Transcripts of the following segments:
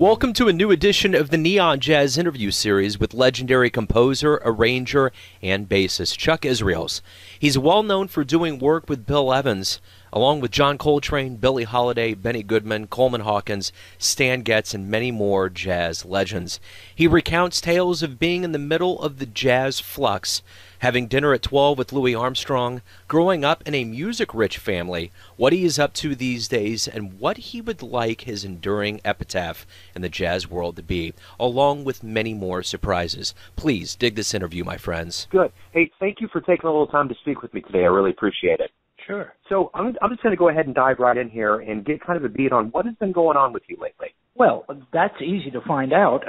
Welcome to a new edition of the Neon Jazz interview series with legendary composer, arranger, and bassist Chuck Israels. He's well known for doing work with Bill Evans, along with John Coltrane, Billie Holiday, Benny Goodman, Coleman Hawkins, Stan Getz, and many more jazz legends. He recounts tales of being in the middle of the jazz flux, having dinner at 12 with Louis Armstrong, growing up in a music-rich family, what he is up to these days, and what he would like his enduring epitaph in the jazz world to be, along with many more surprises. Please dig this interview, my friends. Good. Hey, thank you for taking a little time to speak with me today. I really appreciate it. Sure. So I'm just going to go ahead and dive right in here and get kind of a beat on what has been going on with you lately. Well, that's easy to find out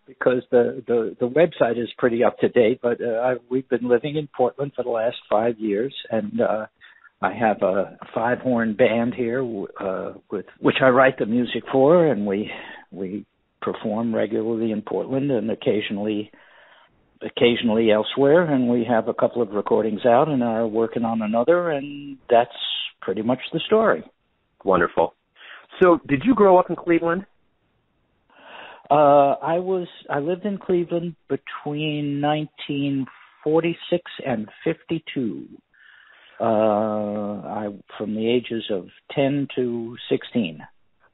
because the website is pretty up to date. But we've been living in Portland for the last 5 years, and I have a 5-horn band here with which I write the music for, and we perform regularly in Portland and occasionally elsewhere, and we have a couple of recordings out and are working on another, and that's pretty much the story. Wonderful. So, did you grow up in Cleveland? I lived in Cleveland between 1946 and 52. From the ages of 10 to 16.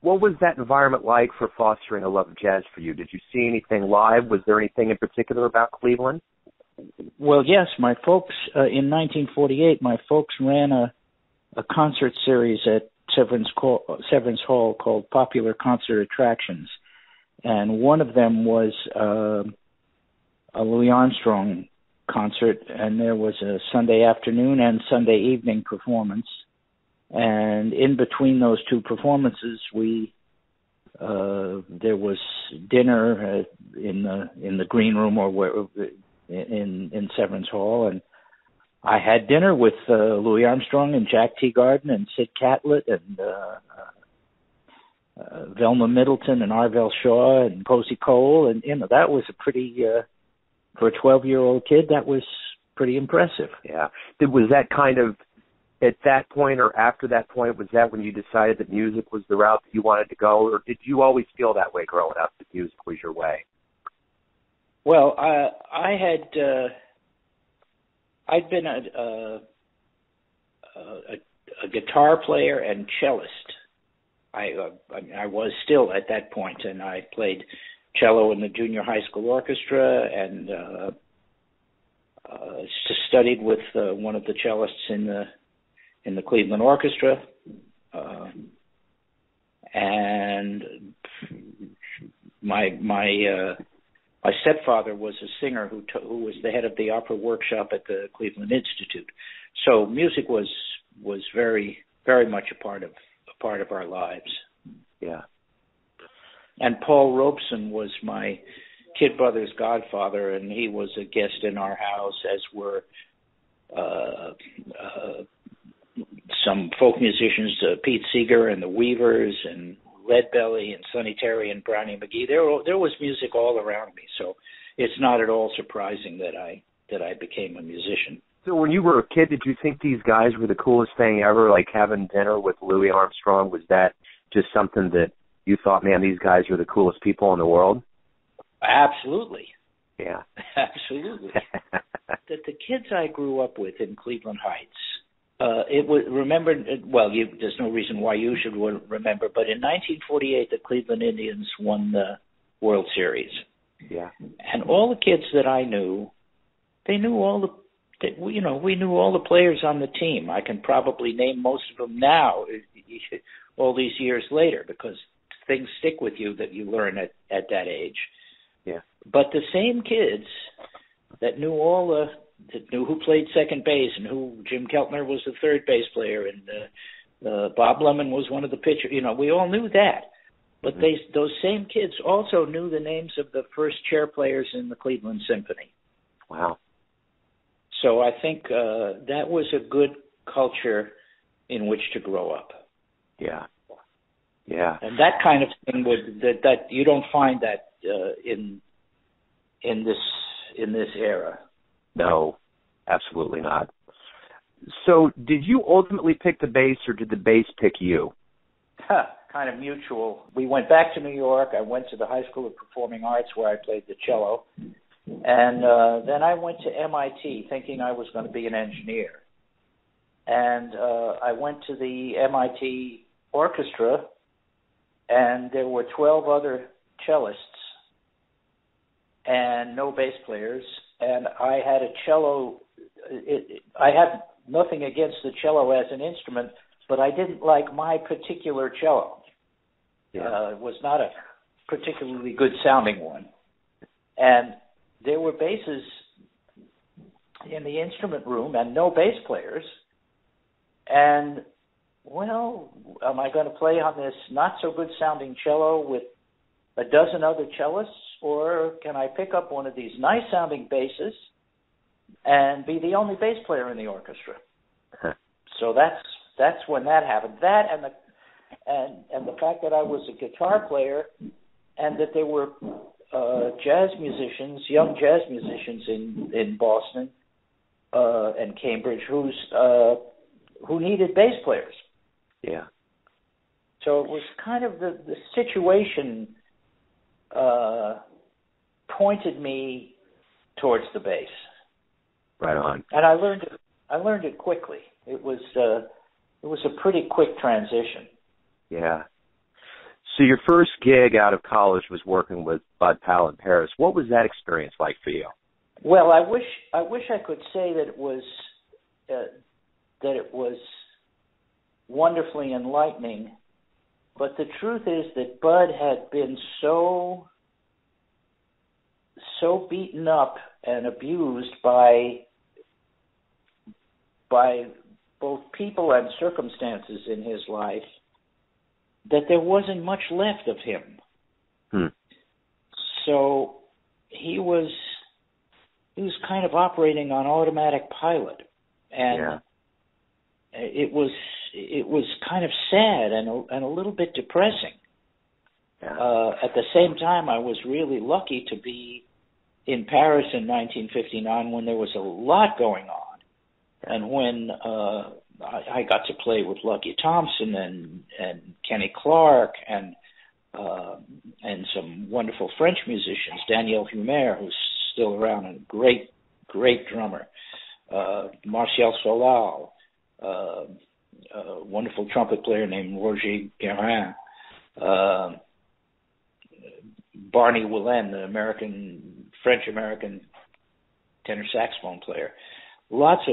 What was that environment like for fostering a love of jazz for you? Did you see anything live? Was there anything in particular about Cleveland? Well, yes. My folks, in 1948, my folks ran a concert series at Severance Hall called Popular Concert Attractions. And one of them was a Louis Armstrong concert, and there was a Sunday afternoon and Sunday evening performance. And in between those two performances, there was dinner in the green room or in Severance Hall, and I had dinner with Louis Armstrong and Jack Teagarden and Sid Catlett and Velma Middleton and Arvell Shaw and Posey Cole, and that was a pretty for a 12-year-old kid, that was pretty impressive. Yeah. Was that kind of at that point or after that point, was that when you decided that music was the route that you wanted to go, or did you always feel that way growing up, that music was your way? Well, I'd been a guitar player and cellist. I was still at that point, and I played cello in the junior high school orchestra and studied with one of the cellists in the Cleveland Orchestra, and my stepfather was a singer who was the head of the opera workshop at the Cleveland Institute. So music was very, very much a part of our lives. Yeah. And Paul Robeson was my kid brother's godfather, and he was a guest in our house, as were some folk musicians, Pete Seeger and the Weavers and Leadbelly and Sonny Terry and Brownie McGee. There was music all around me, so it's not at all surprising that I became a musician. So when you were a kid, did you think these guys were the coolest thing ever, like having dinner with Louis Armstrong? Was that just something that you thought, man, these guys are the coolest people in the world? Absolutely. Yeah. Absolutely. the kids I grew up with in Cleveland Heights, it was remembered. Well, there's no reason why you should remember, but in 1948, the Cleveland Indians won the World Series. Yeah. And all the kids that I knew, they knew we knew all the players on the team. I can probably name most of them now, all these years later, because things stick with you that you learn at that age. Yeah. But the same kids that knew who played second base and who Jim Keltner was the third base player and Bob Lemon was one of the pitchers. We all knew that. But those same kids also knew the names of the first chair players in the Cleveland Symphony. Wow. So I think that was a good culture in which to grow up. Yeah. Yeah. And that kind of thing that you don't find that in this era. No, absolutely not. So did you ultimately pick the bass, or did the bass pick you? kind of mutual. We went back to New York. I went to the High School of Performing Arts where I played the cello. And then I went to MIT thinking I was going to be an engineer. And I went to the MIT orchestra, and there were 12 other cellists and no bass players. And I had a cello. I had nothing against the cello as an instrument, but I didn't like my particular cello. It was not a particularly good sounding one. And there were basses in the instrument room and no bass players. And, well, am I going to play on this not-so-good-sounding cello with a dozen other cellists, or can I pick up one of these nice-sounding basses and be the only bass player in the orchestra? So that's when that happened. That and the fact that I was a guitar player and that there were young jazz musicians in Boston and Cambridge who needed bass players. Yeah. So it was kind of the situation pointed me towards the bass. Right on. And I learned it quickly. It was a pretty quick transition. Yeah. So your first gig out of college was working with Bud Powell in Paris. What was that experience like for you? Well, I wish I could say that it was wonderfully enlightening, but the truth is that Bud had been so beaten up and abused by both people and circumstances in his life that there wasn't much left of him. So he was kind of operating on automatic pilot, and it was kind of sad and a little bit depressing. At the same time, I was really lucky to be in Paris in 1959 when there was a lot going on, and when I got to play with Lucky Thompson and Kenny Clark and some wonderful French musicians, Daniel Humer, who's still around and a great drummer, Martial Solal, a wonderful trumpet player named Roger Guérin, Barney Willen, the French-American tenor saxophone player. Lots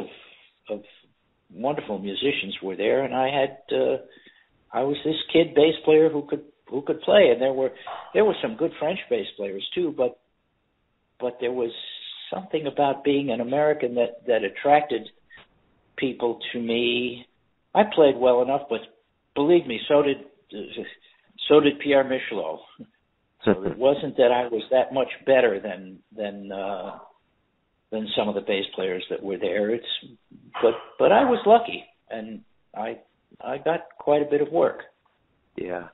of wonderful musicians were there, and I was this kid bass player who could play, and there were some good French bass players too, but there was something about being an American that attracted people to me. I played well enough, but believe me, so did Pierre Michelot. So it wasn't that I was that much better than some of the bass players that were there. But I was lucky, and I got quite a bit of work. Yeah.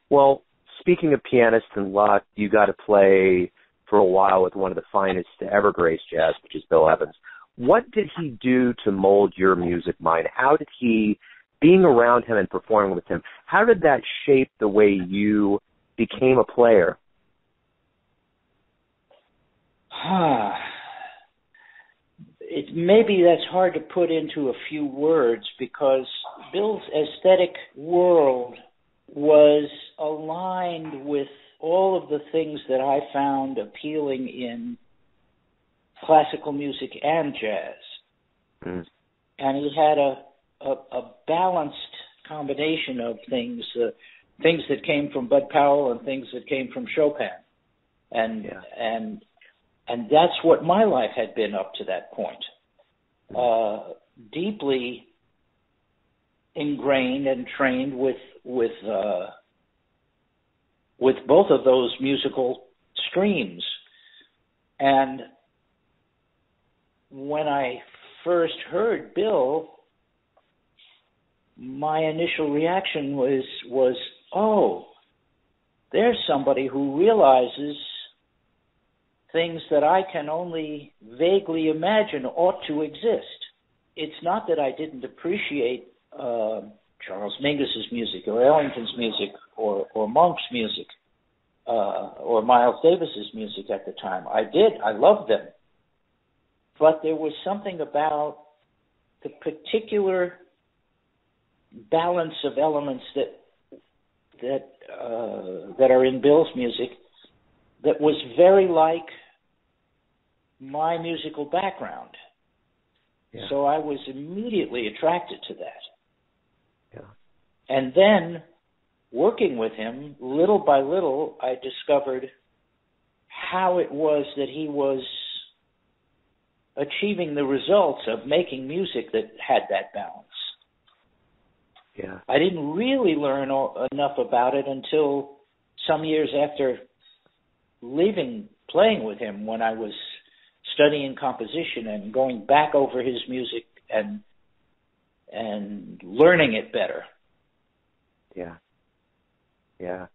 Well, speaking of pianists and luck, you got to play for a while with one of the finest to ever grace jazz, which is Bill Evans. What did he do to mold your music mind? How did being around him and performing with him, how did that shape the way you became a player? Maybe that's hard to put into a few words, because Bill's aesthetic world was aligned with all of the things that I found appealing in classical music and jazz. And he had a balanced combination of things that came from Bud Powell and things that came from Chopin. And that's what my life had been up to that point. Deeply ingrained and trained with both of those musical streams. And when I first heard Bill, my initial reaction was, oh, there's somebody who realizes things that I can only vaguely imagine ought to exist. It's not that I didn't appreciate Charles Mingus's music, or Ellington's music, or Monk's music, or Miles Davis's music at the time. I did. I loved them. But there was something about the particular balance of elements that are in Bill's music that was very like my musical background. Yeah. So I was immediately attracted to that. Yeah. And then, working with him, little by little, I discovered how it was that he was achieving the results of making music that had that balance. Yeah. I didn't really learn enough about it until some years after leaving playing with him, when I was studying composition and going back over his music and learning it better. Yeah. Yeah.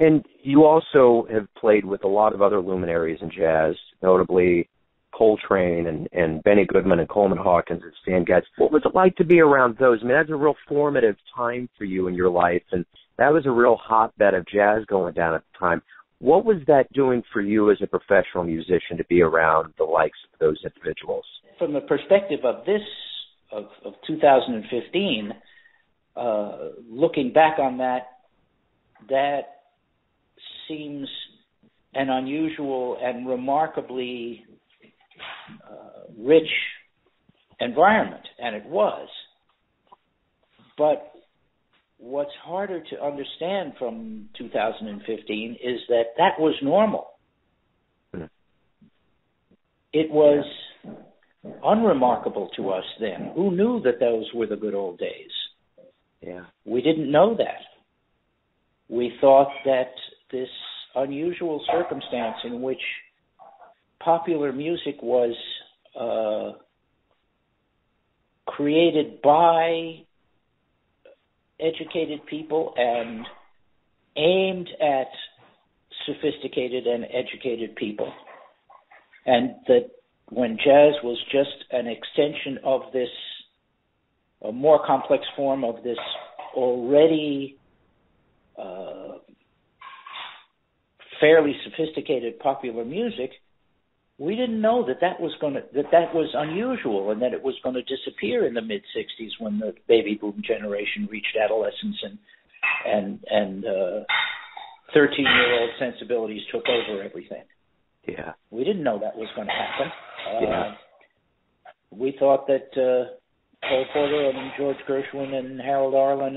And you also have played with a lot of other luminaries in jazz, notably Coltrane and Benny Goodman and Coleman Hawkins and Stan Getz. What was it like to be around those? I mean, that's a real formative time for you in your life, and that was a real hotbed of jazz going down at the time. What was that doing for you as a professional musician to be around the likes of those individuals? From the perspective of this, of 2015, looking back on that seems an unusual and remarkably rich environment, and it was. But what's harder to understand from 2015 is that was normal. It was unremarkable to us then. Who knew that those were the good old days? Yeah. We didn't know that. We thought that this unusual circumstance in which popular music was created by educated people and aimed at sophisticated and educated people, and that when jazz was just an extension of this, a more complex form of this already fairly sophisticated popular music, we didn't know that was unusual and that it was going to disappear in the mid '60s when the baby boom generation reached adolescence and 13-year-old sensibilities took over everything. Yeah, we didn't know that was going to happen. We thought that Cole Porter and George Gershwin and Harold Arlen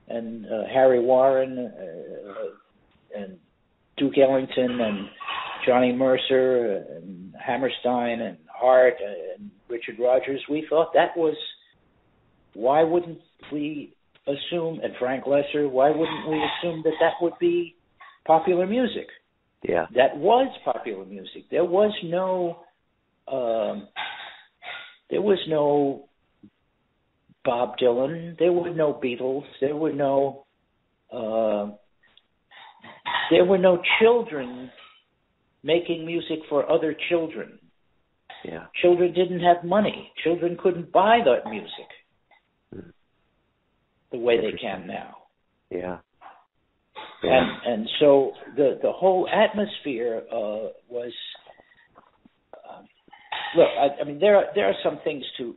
and Harry Warren and Duke Ellington and Johnny Mercer and Hammerstein and Hart and Richard Rodgers, we thought that was, why wouldn't we assume, and Frank Lesser, why wouldn't we assume that would be popular music? Yeah. That was popular music. There was no Bob Dylan, there were no Beatles, there were no children making music for other children. Yeah. Children didn't have money. Children couldn't buy that music the way they can now. Yeah. And so the whole atmosphere was. Look, I mean, there are some things to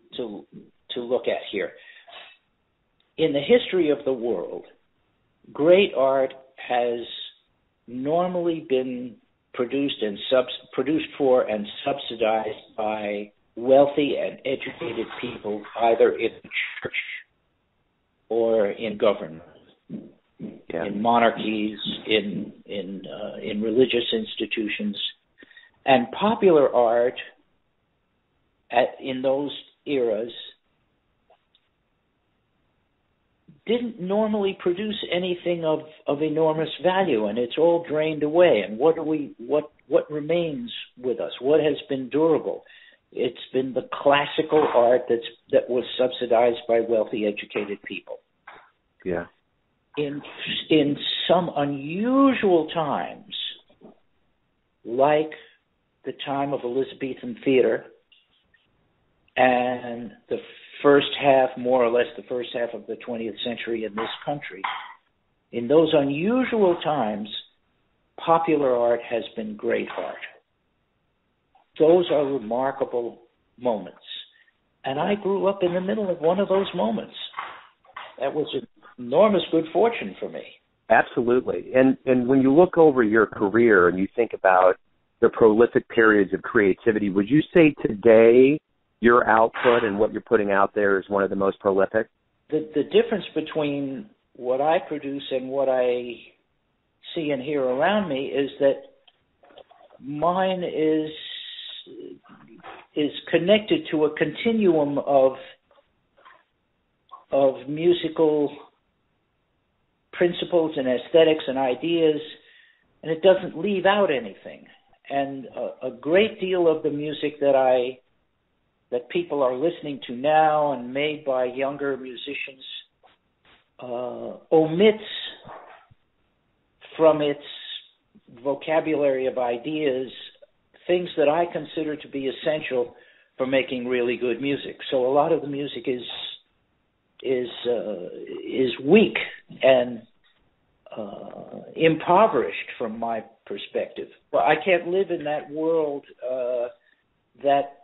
look at here. In the history of the world, great art has normally been produced for and subsidized by wealthy and educated people, either in church or in government, in monarchies, in religious institutions, and popular art in those eras didn't normally produce anything of enormous value, and it's all drained away. And what remains with us? What has been durable? It's been the classical art that was subsidized by wealthy, educated people. Yeah. In some unusual times, like the time of Elizabethan theater, and the first half, more or less the first half of the 20th century in this country, in those unusual times, popular art has been great art. Those are remarkable moments. And I grew up in the middle of one of those moments. That was an enormous good fortune for me. Absolutely. And when you look over your career and you think about the prolific periods of creativity, would you say today your output and what you're putting out there is one of the most prolific? The difference between what I produce and what I see and hear around me is that mine is connected to a continuum of musical principles and aesthetics and ideas, and it doesn't leave out anything. And a great deal of the music that people are listening to now and made by younger musicians omits from its vocabulary of ideas things that I consider to be essential for making really good music. So a lot of the music is weak and impoverished from my perspective. Well, I can't live in that world that,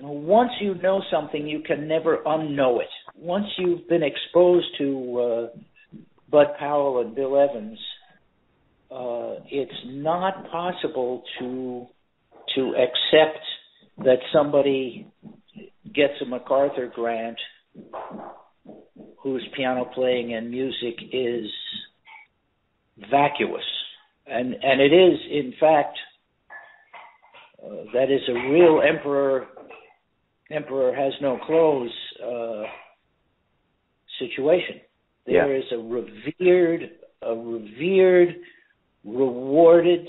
once you know something, you can never unknow it. Once you've been exposed to Bud Powell and Bill Evans, it's not possible to accept that somebody gets a MacArthur grant whose piano playing and music is vacuous. And it is, in fact, that is a real emperor has no clothes situation. There is a revered, rewarded,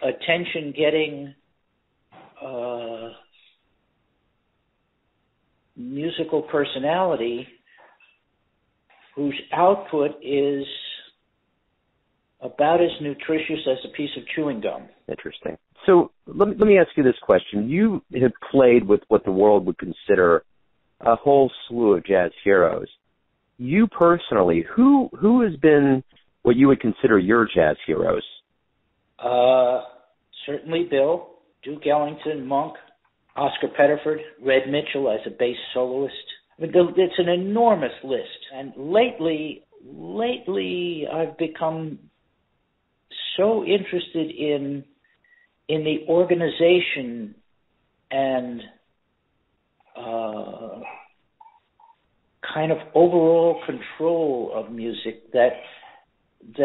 attention-getting musical personality whose output is about as nutritious as a piece of chewing gum. Interesting. So let me ask you this question. You have played with what the world would consider a whole slew of jazz heroes. You personally, who has been what you would consider your jazz heroes? Certainly Bill, Duke Ellington, Monk, Oscar Pettiford, Red Mitchell as a bass soloist. I mean, it's an enormous list. And lately I've become so interested in the organization and kind of overall control of music that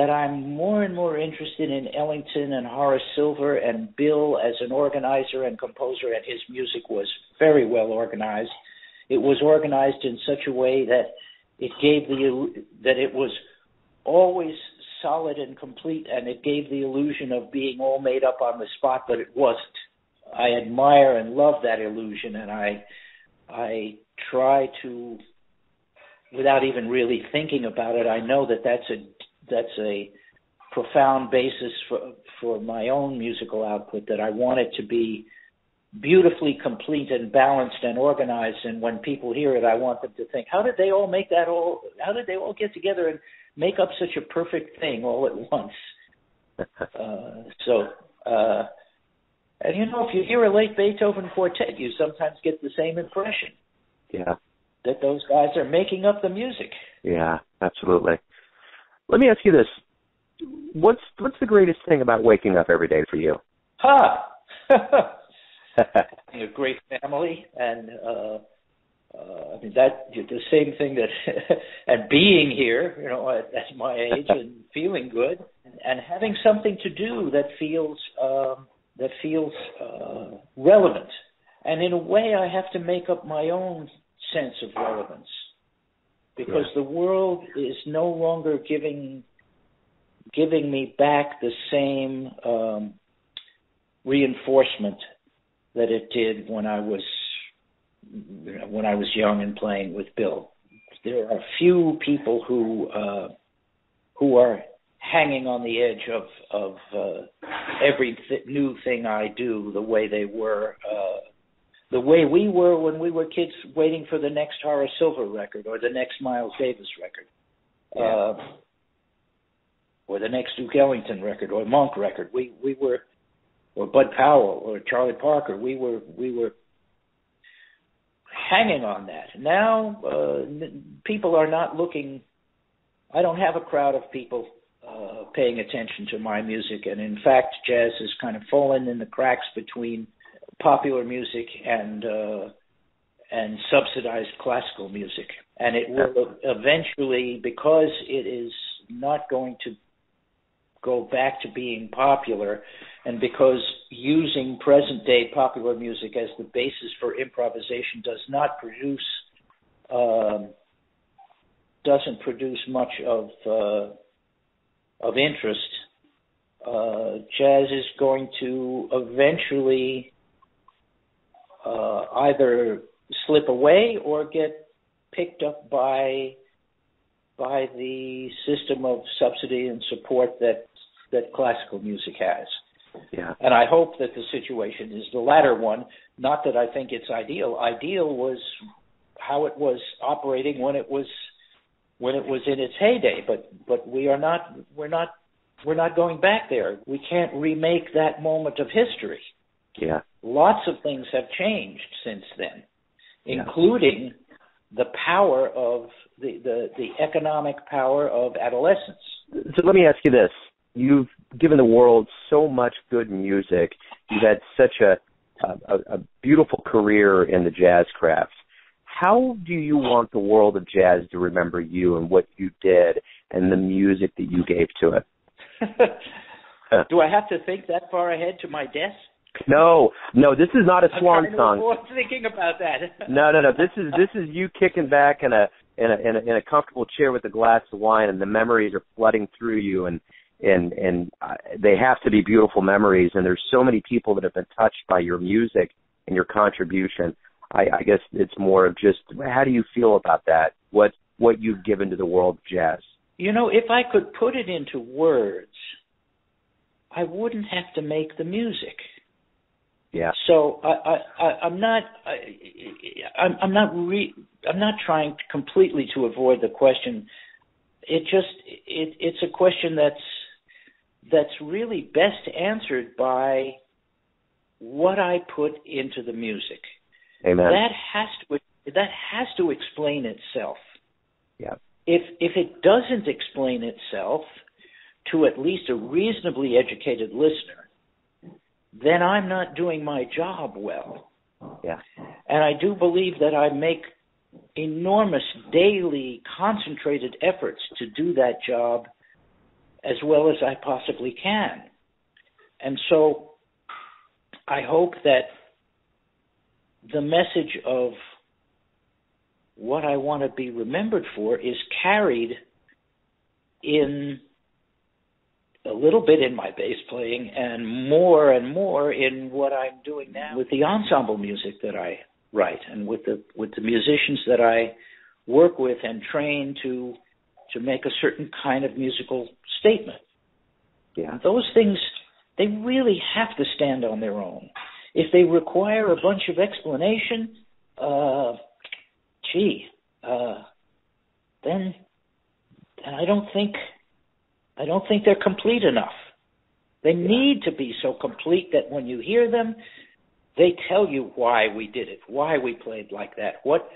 I'm more and more interested in Ellington and Horace Silver and Bill as an organizer and composer, and his music was very well organized. It was organized in such a way that it was always solid and complete, and it gave the illusion of being all made up on the spot, but it wasn't. I admire and love that illusion, and I try to, without even really thinking about it, I know that that's a profound basis for my own musical output, that I want it to be beautifully complete and balanced and organized, and when people hear it, I want them to think, how did they all get together and make up such a perfect thing all at once? And if you hear a late Beethoven quartet, you sometimes get the same impression. Yeah. That those guys are making up the music. Yeah, absolutely. Let me ask you this. What's the greatest thing about waking up every day for you? Having a great family, and that the same thing that, and being here, at my age, and feeling good, and having something to do that feels relevant. And in a way, I have to make up my own sense of relevance, because the world is no longer giving me back the same reinforcement that it did when I was young and playing with Bill. There are few people who are hanging on the edge of every new thing I do the way they were the way we were when we were kids waiting for the next Horace Silver record or the next Miles Davis record, or the next Duke Ellington record or Monk record. We were, or Bud Powell or Charlie Parker. We were hanging on that. Now people are not looking. I don't have a crowd of people paying attention to my music, and in fact, jazz has kind of fallen in the cracks between popular music and subsidized classical music, and it will eventually, because it is not going to go back to being popular, and because using present-day popular music as the basis for improvisation doesn't produce much of interest. Jazz is going to eventually either slip away or get picked up by the system of subsidy and support that classical music has. Yeah. And I hope that the situation is the latter one. Not that I think it's ideal. Ideal was how it was operating when it was in its heyday. But we're not going back there. We can't remake that moment of history. Yeah. Lots of things have changed since then, including the power of the economic power of adolescence. So let me ask you this. You've given the world so much good music. You've had such a beautiful career in the jazz craft. How do you want the world of jazz to remember you and what you did and the music that you gave to it? Do I have to think that far ahead to my death? No, this is not a swan song. I'm thinking about that. No. This is you kicking back in a comfortable chair with a glass of wine, and the memories are flooding through you, and they have to be beautiful memories. And there's so many people that have been touched by your music and your contribution. I guess it's more of just, how do you feel about that? What you've given to the world of jazz? If I could put it into words, I wouldn't have to make the music. Yeah. So I'm not trying completely to avoid the question. It's a question that's really best answered by what I put into the music. Amen. That has to explain itself. Yeah. If it doesn't explain itself to at least a reasonably educated listener, then I'm not doing my job well. Yeah. And I do believe that I make enormous daily concentrated efforts to do that job as well as I possibly can. And so I hope that the message of what I want to be remembered for is carried in a little bit in my bass playing and more in what I'm doing now with the ensemble music that I write and with the musicians that I work with and train to make a certain kind of musical statement. Yeah. Those things, they really have to stand on their own. If they require a bunch of explanation, then I don't think they're complete enough. They need to be so complete that when you hear them, they tell you why we did it, why we played like that, what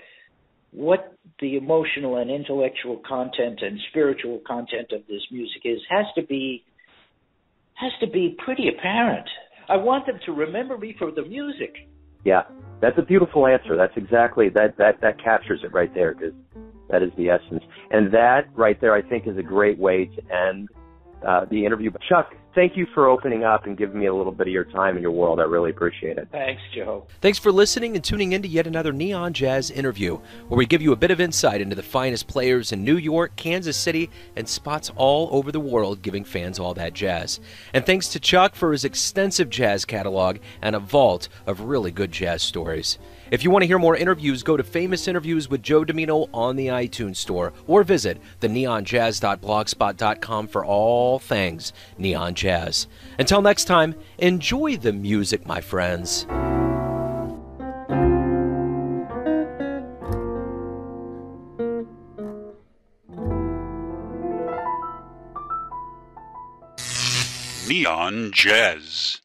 the emotional and intellectual content and spiritual content of this music is. Has to be pretty apparent. I want them to remember me for the music. Yeah, that's a beautiful answer. That's exactly that captures it right there, because that is the essence. And that right there, I think, is a great way to end the interview. But Chuck, thank you for opening up and giving me a little bit of your time in your world. I really appreciate it. Thanks, Joe. Thanks for listening and tuning in to yet another Neon Jazz interview, where we give you a bit of insight into the finest players in New York, Kansas City, and spots all over the world, giving fans all that jazz. And thanks to Chuck for his extensive jazz catalog and a vault of really good jazz stories. If you want to hear more interviews, go to Famous Interviews with Joe Dimino on the iTunes Store, or visit theneonjazz.blogspot.com for all things Neon Jazz. Until next time, enjoy the music, my friends. Neon Jazz.